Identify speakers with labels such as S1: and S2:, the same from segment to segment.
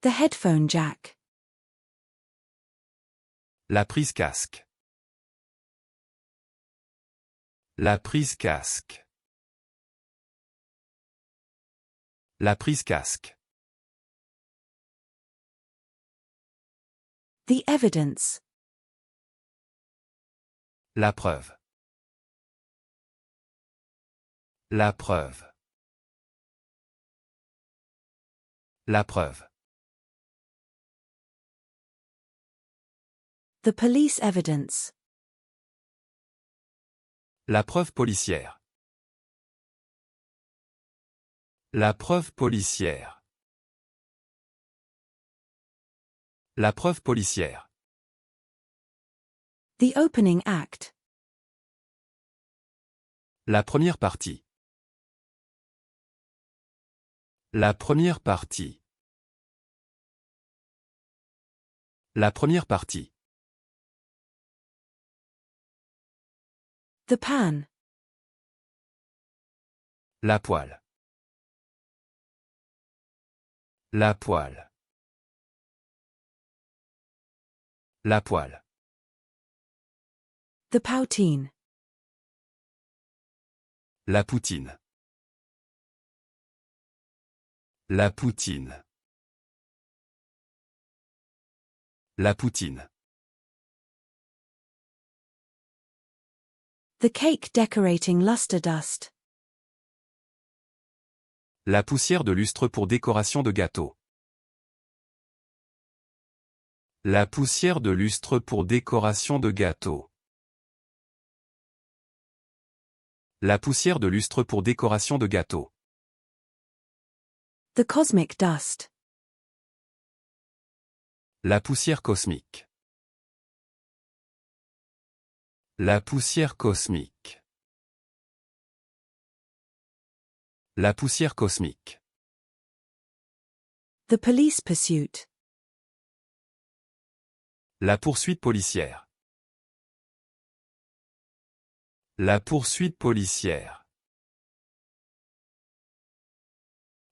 S1: The headphone jack.
S2: La prise casque. La prise casque. La prise casque.
S1: The evidence.
S2: La preuve. La preuve. La preuve.
S1: The police evidence.
S2: La preuve policière. La preuve policière. La preuve policière.
S1: The opening act.
S2: La première partie. La première partie. La première partie.
S1: The pan.
S2: La poêle. La poêle. La poêle.
S1: The poutine.
S2: La poutine. La poutine. La poutine.
S1: The cake decorating luster dust.
S2: La poussière de lustre pour décoration de gâteau. La poussière de lustre pour décoration de gâteau. La poussière de lustre pour décoration de gâteau.
S1: The cosmic dust.
S2: La poussière cosmique. La poussière cosmique. La poussière cosmique.
S1: The police pursuit.
S2: La poursuite policière. La poursuite policière.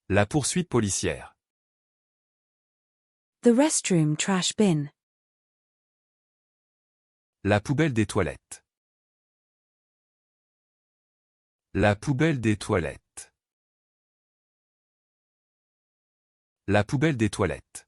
S2: La poursuite policière.
S1: The restroom trash bin.
S2: La poubelle des toilettes. La poubelle des toilettes. La poubelle des toilettes.